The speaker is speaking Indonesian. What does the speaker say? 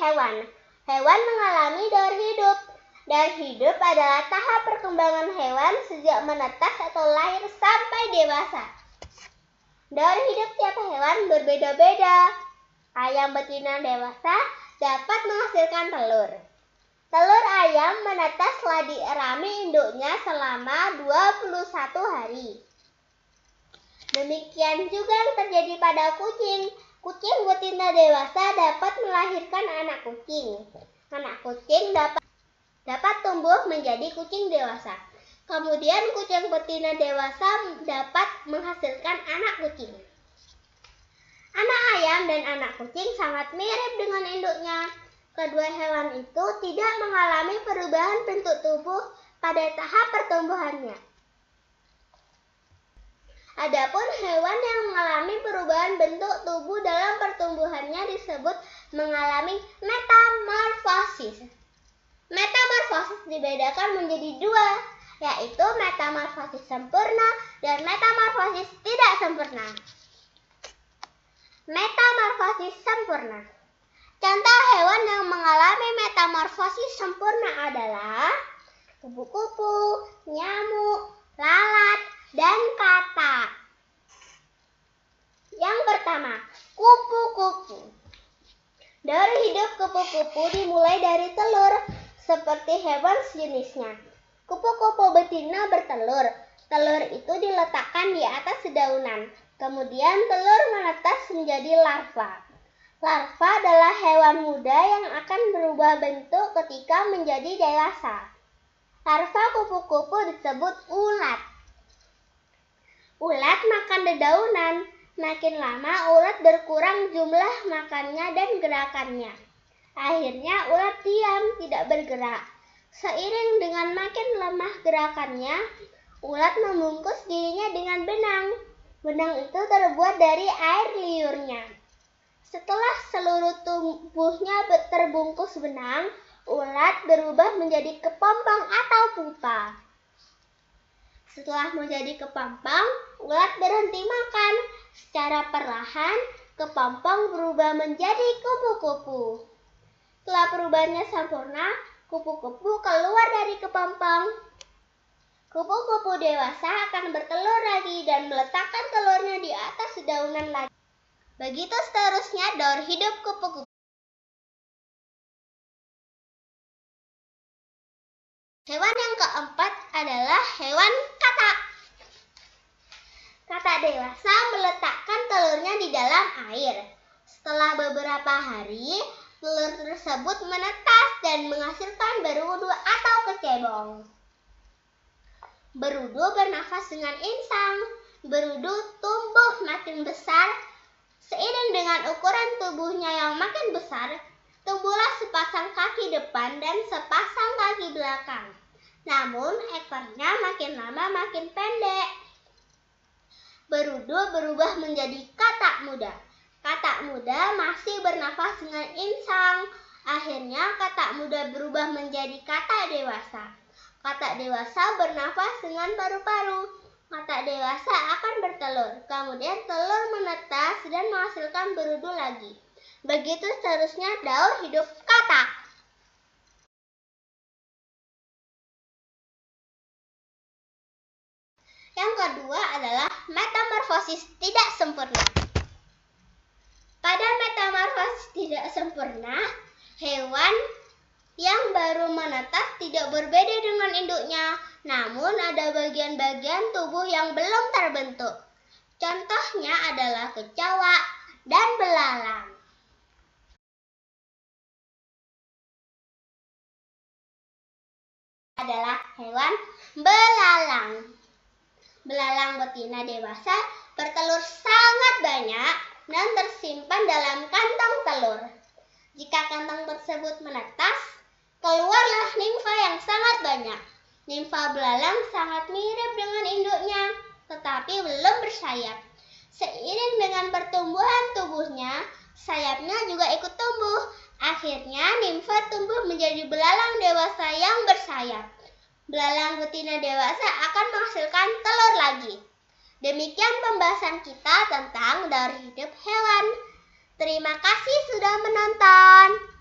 hewan. Hewan mengalami daur hidup. Daur hidup adalah tahap perkembangan hewan sejak menetas atau lahir sampai dewasa. Daur hidup tiap hewan berbeda-beda. Ayam betina dewasa dapat menghasilkan telur. Telur ayam menetas setelah dierami induknya selama 21 hari. Demikian juga yang terjadi pada kucing. Kucing betina dewasa dapat melahirkan anak kucing. Anak kucing dapat tumbuh menjadi kucing dewasa. Kemudian kucing betina dewasa dapat menghasilkan anak kucing. Anak ayam dan anak kucing sangat mirip dengan induknya. Kedua hewan itu tidak mengalami perubahan bentuk tubuh pada tahap pertumbuhannya. Adapun hewan yang mengalami perubahan bentuk tubuh dalam pertumbuhannya disebut mengalami metamorfosis. Metamorfosis dibedakan menjadi dua, yaitu metamorfosis sempurna dan metamorfosis tidak sempurna. Metamorfosis sempurna. Contoh hewan yang mengalami metamorfosis sempurna adalah kupu-kupu, nyamuk, lalat, dan katak. Yang pertama, kupu-kupu. Daur hidup kupu-kupu dimulai dari telur, seperti hewan sejenisnya. Kupu-kupu betina bertelur. Telur itu diletakkan di atas dedaunan. Kemudian telur menetas menjadi larva. Larva adalah hewan muda yang akan berubah bentuk ketika menjadi dewasa. Larva kupu-kupu disebut ulat. Ulat makan dedaunan. Makin lama ulat berkurang jumlah makannya dan gerakannya. Akhirnya ulat diam, tidak bergerak. Seiring dengan makin lemah gerakannya, ulat membungkus dirinya dengan benang. Benang itu terbuat dari air liurnya. Setelah seluruh tubuhnya terbungkus benang, ulat berubah menjadi kepompong atau pupa. Setelah menjadi kepompong, ulat berhenti makan. Secara perlahan, kepompong berubah menjadi kupu-kupu. Setelah perubahannya sempurna, kupu-kupu keluar dari kepompong. Kupu-kupu dewasa akan bertelur lagi dan meletakkan telurnya di atas dedaunan lagi. Begitu seterusnya daur hidup kupu-kupu. Hewan yang keempat adalah hewan katak. Katak dewasa meletakkan telurnya di dalam air. Setelah beberapa hari, telur tersebut menetas dan menghasilkan berudu atau kecebong. Berudu bernafas dengan insang. Berudu tumbuh makin besar. Seiring dengan ukuran tubuhnya yang makin besar, tumbuhlah sepasang kaki depan dan sepasang kaki belakang. Namun ekornya makin lama makin pendek. Berudu berubah menjadi katak muda. Katak muda masih bernafas dengan insang. Akhirnya katak muda berubah menjadi katak dewasa. Katak dewasa bernafas dengan paru-paru. Katak dewasa akan bertelur. Kemudian telur menetas dan menghasilkan berudu lagi. Begitu seterusnya daur hidup katak. Yang kedua adalah metamorfosis tidak sempurna. Pada metamorfosis tidak sempurna, hewan yang baru menetas tidak berbeda dengan induknya, namun ada bagian-bagian tubuh yang belum terbentuk. Contohnya adalah kecoa dan belalang. Adalah hewan belalang. Belalang betina dewasa bertelur sangat banyak dan tersimpan dalam kantong telur. Jika kantong tersebut menetas, keluarlah nimfa yang sangat banyak. Nimfa belalang sangat mirip dengan induknya, tetapi belum bersayap. Seiring dengan pertumbuhan tubuhnya, sayapnya juga ikut tumbuh. Akhirnya nimfa tumbuh menjadi belalang dewasa yang bersayap. Belalang betina dewasa akan menghasilkan telur lagi. Demikian pembahasan kita tentang daur hidup hewan. Terima kasih sudah menonton.